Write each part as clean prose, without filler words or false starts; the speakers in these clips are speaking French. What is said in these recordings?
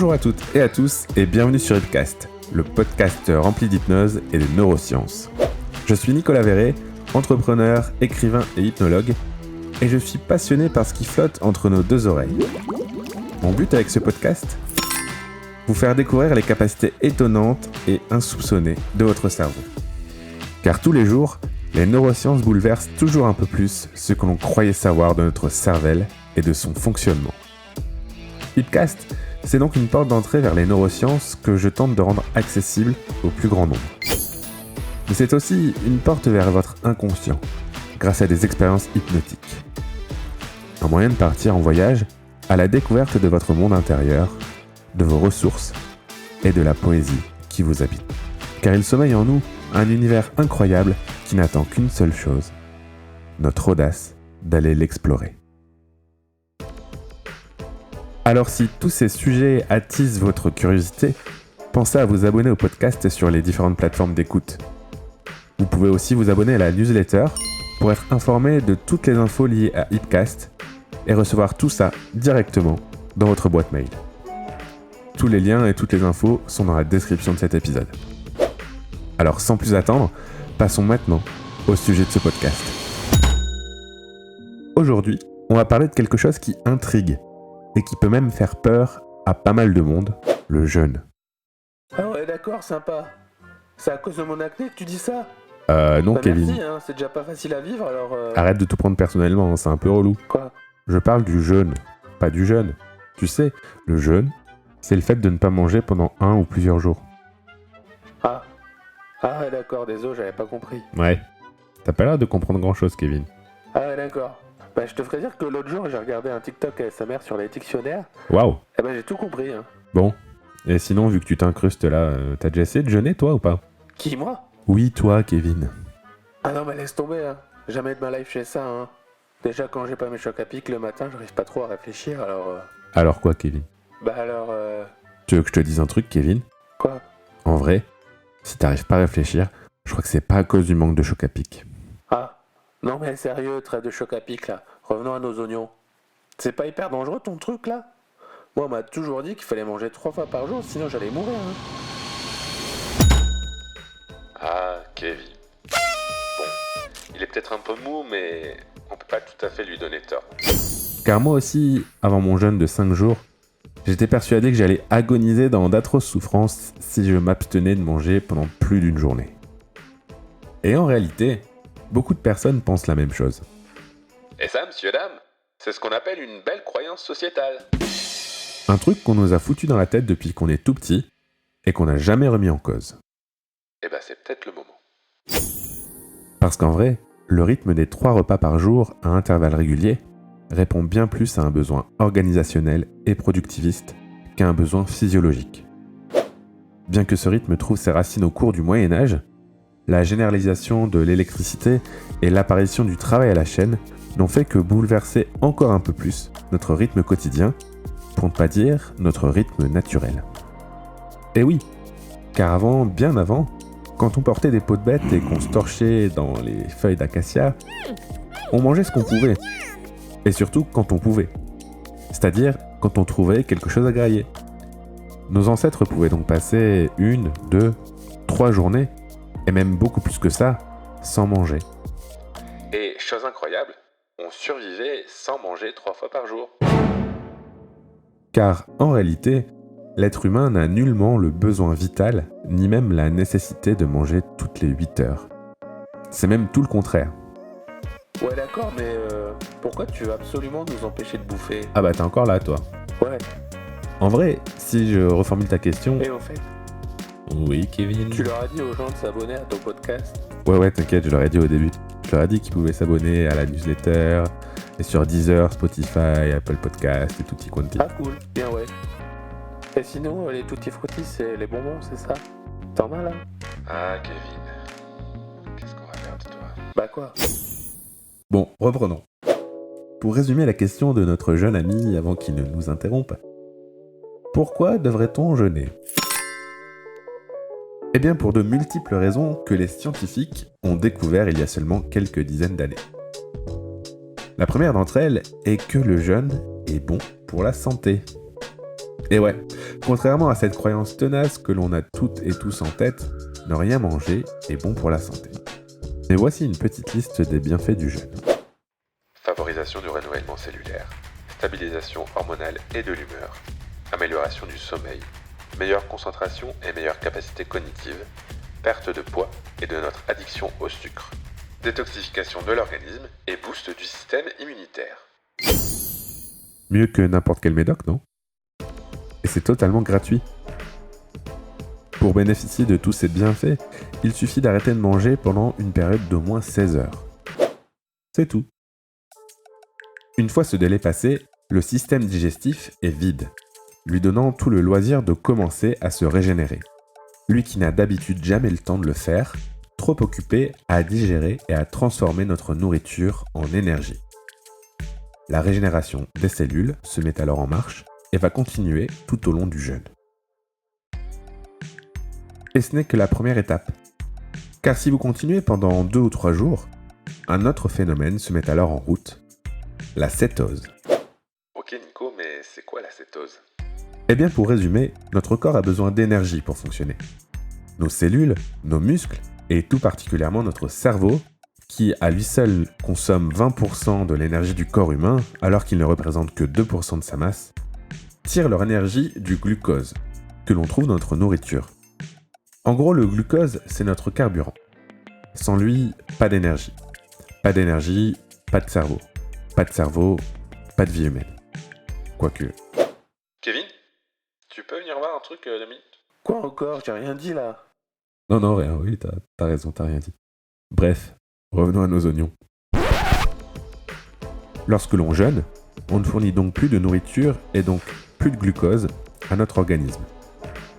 Bonjour à toutes et à tous et bienvenue sur Hipcast, le podcast rempli d'hypnose et de neurosciences. Je suis Nicolas Verret, entrepreneur, écrivain et hypnologue, et je suis passionné par ce qui flotte entre nos deux oreilles. Mon but avec ce podcast ? Vous faire découvrir les capacités étonnantes et insoupçonnées de votre cerveau. Car tous les jours, les neurosciences bouleversent toujours un peu plus ce que l'on croyait savoir de notre cervelle et de son fonctionnement. Hipcast, c'est donc une porte d'entrée vers les neurosciences que je tente de rendre accessible au plus grand nombre. Mais c'est aussi une porte vers votre inconscient, grâce à des expériences hypnotiques. Un moyen de partir en voyage à la découverte de votre monde intérieur, de vos ressources et de la poésie qui vous habite. Car il sommeille en nous un univers incroyable qui n'attend qu'une seule chose, notre audace d'aller l'explorer. Alors si tous ces sujets attisent votre curiosité, pensez à vous abonner au podcast sur les différentes plateformes d'écoute. Vous pouvez aussi vous abonner à la newsletter pour être informé de toutes les infos liées à Hipcast et recevoir tout ça directement dans votre boîte mail. Tous les liens et toutes les infos sont dans la description de cet épisode. Alors sans plus attendre, passons maintenant au sujet de ce podcast. Aujourd'hui, on va parler de quelque chose qui intrigue et qui peut même faire peur à pas mal de monde, le jeûne. Ah ouais, d'accord, sympa. C'est à cause de mon acné que tu dis ça ? Non, Kevin. Merci, hein, c'est déjà pas facile à vivre, alors... Arrête de tout prendre personnellement, c'est un peu relou. Quoi ? Je parle du jeûne, pas du jeûne. Tu sais, le jeûne, c'est le fait de ne pas manger pendant 1 ou plusieurs jours. Ah ouais, d'accord, désolé, j'avais pas compris. Ouais. T'as pas l'air de comprendre grand-chose, Kevin. Ah ouais, d'accord. Bah, je te ferais dire que l'autre jour, j'ai regardé un TikTok ASMR sur les dictionnaires. Waouh. Eh ben, j'ai tout compris, hein. Bon. Et sinon, vu que tu t'incrustes là, t'as déjà essayé de jeûner, toi, ou pas ? Qui, moi ? Oui, toi, Kevin. Ah non, mais laisse tomber, hein. Jamais de ma life chez ça, hein. Déjà, quand j'ai pas mes chocs à pic le matin, j'arrive pas trop à réfléchir, alors... Alors quoi, Kevin ? Bah alors, Tu veux que je te dise un truc, Kevin ? Quoi ? En vrai, si t'arrives pas à réfléchir, je crois que c'est pas à cause du manque de choc à pic. Ah. Non mais sérieux, trait de choc à pic, là. Revenons à nos oignons. C'est pas hyper dangereux, ton truc, là ? Moi, on m'a toujours dit qu'il fallait manger 3 fois par jour, sinon j'allais mourir, hein. Ah, Kevin. Bon, il est peut-être un peu mou, mais on peut pas tout à fait lui donner tort. Car moi aussi, avant mon jeûne de 5 jours, j'étais persuadé que j'allais agoniser dans d'atroces souffrances si je m'abstenais de manger pendant plus d'une journée. Et en réalité, beaucoup de personnes pensent la même chose. Et ça, monsieur, dame, c'est ce qu'on appelle une belle croyance sociétale. Un truc qu'on nous a foutu dans la tête depuis qu'on est tout petit et qu'on n'a jamais remis en cause. Eh ben, c'est peut-être le moment. Parce qu'en vrai, le rythme des 3 repas par jour à intervalles réguliers répond bien plus à un besoin organisationnel et productiviste qu'à un besoin physiologique. Bien que ce rythme trouve ses racines au cours du Moyen-Âge, la généralisation de l'électricité et l'apparition du travail à la chaîne n'ont fait que bouleverser encore un peu plus notre rythme quotidien, pour ne pas dire notre rythme naturel. Et oui, car avant, bien avant, quand on portait des peaux de bête et qu'on se torchait dans les feuilles d'acacia, on mangeait ce qu'on pouvait. Et surtout quand on pouvait. C'est-à-dire quand on trouvait quelque chose à grailler. Nos ancêtres pouvaient donc passer 1, 2, 3 journées, et même beaucoup plus que ça, sans manger. Et, chose incroyable, on survivait sans manger 3 fois par jour. Car, en réalité, l'être humain n'a nullement le besoin vital, ni même la nécessité de manger toutes les 8 heures. C'est même tout le contraire. Ouais, d'accord, mais pourquoi tu veux absolument nous empêcher de bouffer ? Ah bah t'es encore là, toi. Ouais, En vrai, si je reformule ta question... et au fait, Oui, Kevin. tu leur as dit aux gens de s'abonner à ton podcast ? Ouais, t'inquiète, je leur ai dit au début. Je leur ai dit qu'ils pouvaient s'abonner à la newsletter, et sur Deezer, Spotify, Apple Podcast et tutti quanti. Ah cool, bien ouais. Et sinon, les tutti frutti, c'est les bonbons, c'est ça ? T'en as là ? Ah, Kevin. Qu'est-ce qu'on va faire de toi ? Bah quoi ? Bon, reprenons. Pour résumer la question de notre jeune ami avant qu'il ne nous interrompe, pourquoi devrait-on jeûner ? Eh bien pour de multiples raisons que les scientifiques ont découvert il y a seulement quelques dizaines d'années. La première d'entre elles est que le jeûne est bon pour la santé. Et ouais, contrairement à cette croyance tenace que l'on a toutes et tous en tête, ne rien manger est bon pour la santé. Mais voici une petite liste des bienfaits du jeûne. Favorisation du renouvellement cellulaire, stabilisation hormonale et de l'humeur, amélioration du sommeil, meilleure concentration et meilleure capacité cognitive, perte de poids et de notre addiction au sucre, détoxification de l'organisme et boost du système immunitaire. Mieux que n'importe quel médoc, non ? Et c'est totalement gratuit. Pour bénéficier de tous ces bienfaits, il suffit d'arrêter de manger pendant une période d'au moins 16 heures. C'est tout. Une fois ce délai passé, le système digestif est vide, lui donnant tout le loisir de commencer à se régénérer. Lui qui n'a d'habitude jamais le temps de le faire, trop occupé à digérer et à transformer notre nourriture en énergie. La régénération des cellules se met alors en marche et va continuer tout au long du jeûne. Et ce n'est que la première étape. Car si vous continuez pendant 2 ou 3 jours, un autre phénomène se met alors en route, la cétose. Ok Nico, mais c'est quoi la cétose ? Eh bien pour résumer, notre corps a besoin d'énergie pour fonctionner. Nos cellules, nos muscles, et tout particulièrement notre cerveau, qui à lui seul consomme 20% de l'énergie du corps humain, alors qu'il ne représente que 2% de sa masse, tirent leur énergie du glucose, que l'on trouve dans notre nourriture. En gros, le glucose, c'est notre carburant. Sans lui, pas d'énergie. Pas d'énergie, pas de cerveau. Pas de cerveau, pas de vie humaine. Quoique. Kevin ? Tu peux venir voir un truc 2 minutes ? Quoi encore? J'ai rien dit là. Non, rien, oui, t'as raison, t'as rien dit. Bref, revenons à nos oignons. Lorsque l'on jeûne, on ne fournit donc plus de nourriture et donc plus de glucose à notre organisme.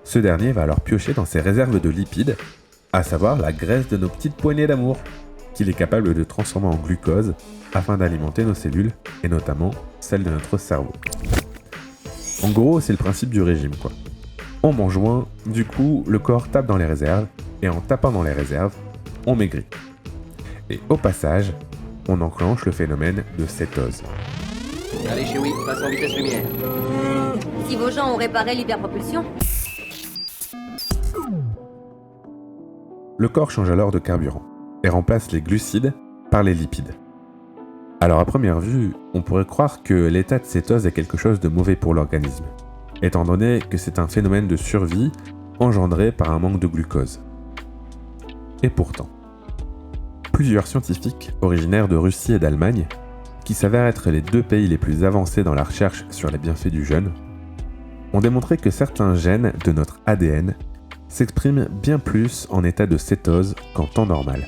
Ce dernier va alors piocher dans ses réserves de lipides, à savoir la graisse de nos petites poignées d'amour, qu'il est capable de transformer en glucose afin d'alimenter nos cellules, et notamment celles de notre cerveau. En gros, c'est le principe du régime, quoi. On mange moins, du coup, le corps tape dans les réserves, et en tapant dans les réserves, on maigrit. Et au passage, on enclenche le phénomène de cétose. Allez, Chewie, passe en vitesse lumière. Si vos gens ont réparé l'hyperpropulsion, Le corps change alors de carburant, et remplace les glucides par les lipides. Alors à première vue, on pourrait croire que l'état de cétose est quelque chose de mauvais pour l'organisme, étant donné que c'est un phénomène de survie engendré par un manque de glucose. Et pourtant, plusieurs scientifiques originaires de Russie et d'Allemagne, qui s'avèrent être les 2 pays les plus avancés dans la recherche sur les bienfaits du jeûne, ont démontré que certains gènes de notre ADN s'expriment bien plus en état de cétose qu'en temps normal.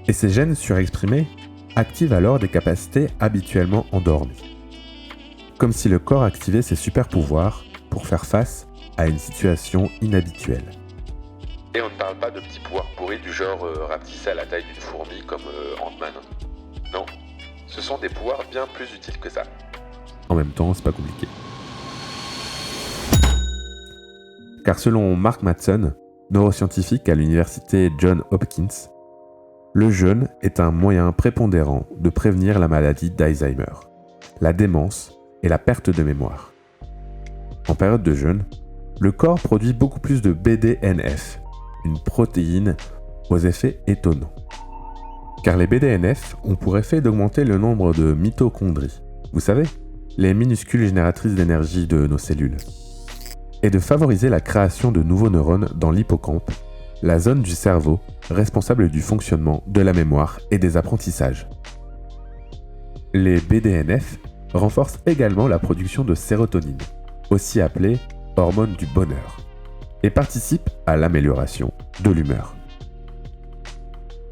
Et ces gènes surexprimés activent alors des capacités habituellement endormies. Comme si le corps activait ses super pouvoirs pour faire face à une situation inhabituelle. Et on ne parle pas de petits pouvoirs pourris du genre rapetisser à la taille d'une fourmi comme Ant-Man. Non, ce sont des pouvoirs bien plus utiles que ça. En même temps, c'est pas compliqué. Car selon Mark Mattson, neuroscientifique à l'université Johns Hopkins, le jeûne est un moyen prépondérant de prévenir la maladie d'Alzheimer, la démence et la perte de mémoire. En période de jeûne, le corps produit beaucoup plus de BDNF, une protéine aux effets étonnants. Car les BDNF ont pour effet d'augmenter le nombre de mitochondries, vous savez, les minuscules génératrices d'énergie de nos cellules, et de favoriser la création de nouveaux neurones dans l'hippocampe, la zone du cerveau responsable du fonctionnement de la mémoire et des apprentissages. Les BDNF renforcent également la production de sérotonine, aussi appelée hormone du bonheur, et participent à l'amélioration de l'humeur.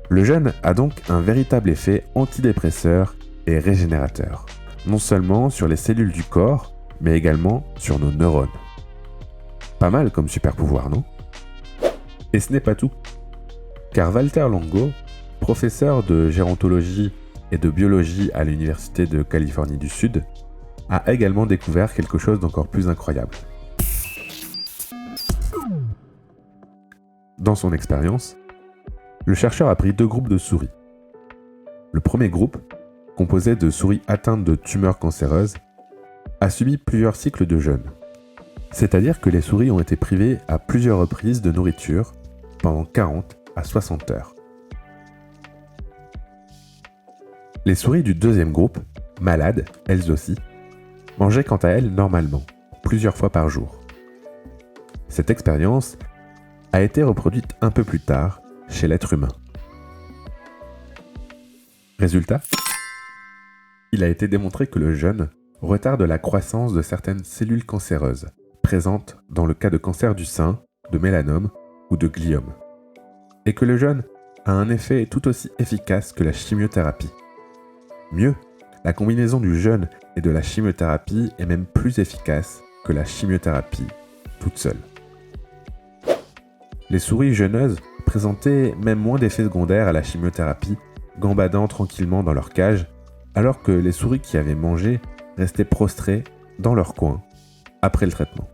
Le jeûne a donc un véritable effet antidépresseur et régénérateur, non seulement sur les cellules du corps, mais également sur nos neurones. Pas mal comme super pouvoir, non ? Et ce n'est pas tout. Car Walter Longo, professeur de gérontologie et de biologie à l'Université de Californie du Sud, a également découvert quelque chose d'encore plus incroyable. Dans son expérience, le chercheur a pris 2 groupes de souris. Le premier groupe, composé de souris atteintes de tumeurs cancéreuses, a subi plusieurs cycles de jeûne. C'est-à-dire que les souris ont été privées à plusieurs reprises de nourriture pendant 40 à 60 heures. Les souris du deuxième groupe, malades, elles aussi, mangeaient quant à elles normalement, plusieurs fois par jour. Cette expérience a été reproduite un peu plus tard chez l'être humain. Résultat, il a été démontré que le jeûne retarde la croissance de certaines cellules cancéreuses, présentes dans le cas de cancer du sein, de mélanome ou de gliome, et que le jeûne a un effet tout aussi efficace que la chimiothérapie. Mieux, la combinaison du jeûne et de la chimiothérapie est même plus efficace que la chimiothérapie toute seule. Les souris jeûneuses présentaient même moins d'effets secondaires à la chimiothérapie, gambadant tranquillement dans leur cage, alors que les souris qui avaient mangé restaient prostrées dans leur coin après le traitement.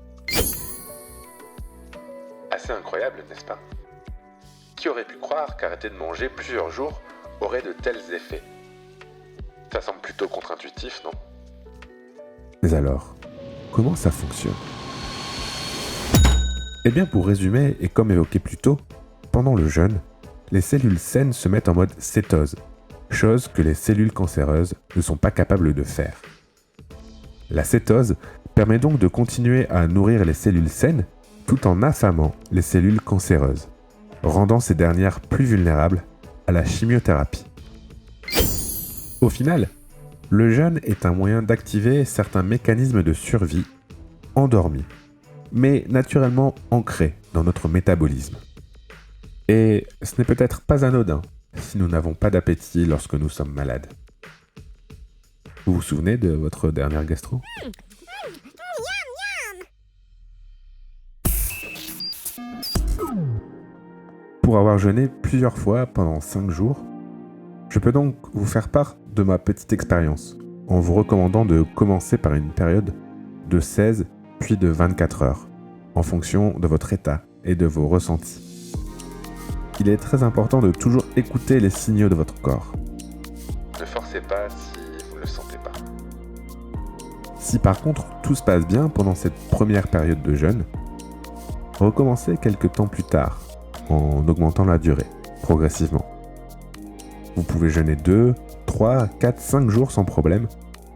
Assez incroyable, n'est-ce pas? Qui aurait pu croire qu'arrêter de manger plusieurs jours aurait de tels effets? Ça semble plutôt contre-intuitif, non? Mais alors, comment ça fonctionne? Eh bien, pour résumer, et comme évoqué plus tôt, pendant le jeûne, les cellules saines se mettent en mode cétose, chose que les cellules cancéreuses ne sont pas capables de faire. La cétose permet donc de continuer à nourrir les cellules saines tout en affamant les cellules cancéreuses, rendant ces dernières plus vulnérables à la chimiothérapie. Au final, le jeûne est un moyen d'activer certains mécanismes de survie endormis, mais naturellement ancrés dans notre métabolisme. Et ce n'est peut-être pas anodin si nous n'avons pas d'appétit lorsque nous sommes malades. Vous vous souvenez de votre dernière gastro ? Pour avoir jeûné plusieurs fois pendant 5 jours, je peux donc vous faire part de ma petite expérience, en vous recommandant de commencer par une période de 16 puis de 24 heures, en fonction de votre état et de vos ressentis. Il est très important de toujours écouter les signaux de votre corps. Ne forcez pas si vous ne le sentez pas. Si par contre tout se passe bien pendant cette première période de jeûne, recommencez quelques temps plus tard, en augmentant la durée, progressivement. Vous pouvez jeûner 2, 3, 4, 5 jours sans problème,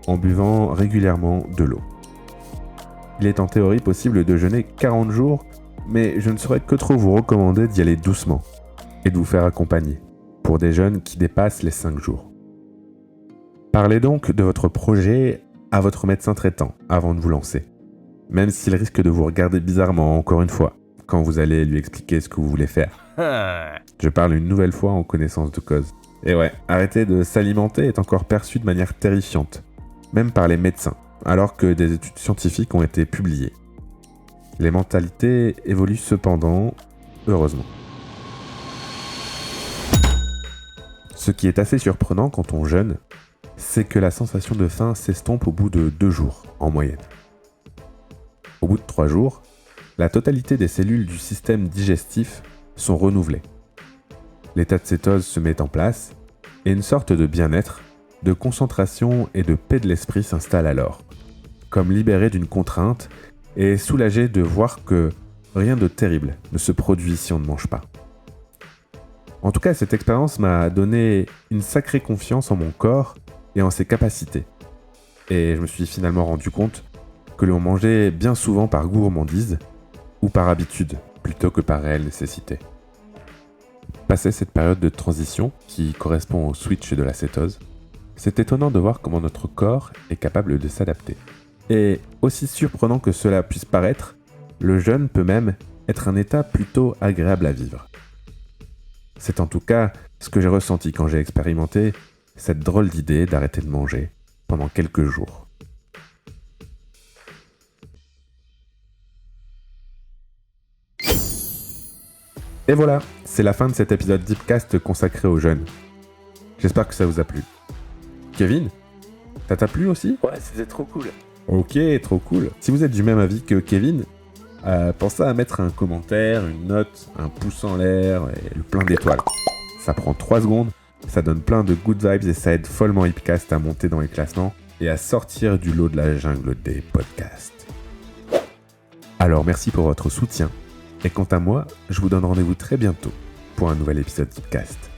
en buvant régulièrement de l'eau. Il est en théorie possible de jeûner 40 jours, mais je ne saurais que trop vous recommander d'y aller doucement, et de vous faire accompagner, pour des jeûnes qui dépassent les 5 jours. Parlez donc de votre projet à votre médecin traitant avant de vous lancer, même s'il risque de vous regarder bizarrement encore une fois, quand vous allez lui expliquer ce que vous voulez faire. Je parle une nouvelle fois en connaissance de cause. Et ouais, arrêter de s'alimenter est encore perçu de manière terrifiante, même par les médecins, alors que des études scientifiques ont été publiées. Les mentalités évoluent cependant, heureusement. Ce qui est assez surprenant quand on jeûne, c'est que la sensation de faim s'estompe au bout de 2 jours, en moyenne. Au bout de 3 jours, la totalité des cellules du système digestif sont renouvelées. L'état de cétose se met en place, et une sorte de bien-être, de concentration et de paix de l'esprit s'installe alors, comme libéré d'une contrainte et soulagé de voir que rien de terrible ne se produit si on ne mange pas. En tout cas, cette expérience m'a donné une sacrée confiance en mon corps et en ses capacités. Et je me suis finalement rendu compte que l'on mangeait bien souvent par gourmandise ou par habitude plutôt que par réelle nécessité. Passé cette période de transition qui correspond au switch de la cétose, c'est étonnant de voir comment notre corps est capable de s'adapter. Et aussi surprenant que cela puisse paraître, le jeûne peut même être un état plutôt agréable à vivre. C'est en tout cas ce que j'ai ressenti quand j'ai expérimenté cette drôle d'idée d'arrêter de manger pendant quelques jours. Et voilà, c'est la fin de cet épisode Deepcast consacré aux jeûnes. J'espère que ça vous a plu. Kevin, ça t'a plu aussi ? Ouais, c'était trop cool. Ok, trop cool. Si vous êtes du même avis que Kevin, pensez à mettre un commentaire, une note, un pouce en l'air et le plein d'étoiles. Ça prend 3 secondes, ça donne plein de good vibes et ça aide follement Hipcast à monter dans les classements et à sortir du lot de la jungle des podcasts. Alors merci pour votre soutien, et quant à moi, je vous donne rendez-vous très bientôt pour un nouvel épisode d'Hipcast.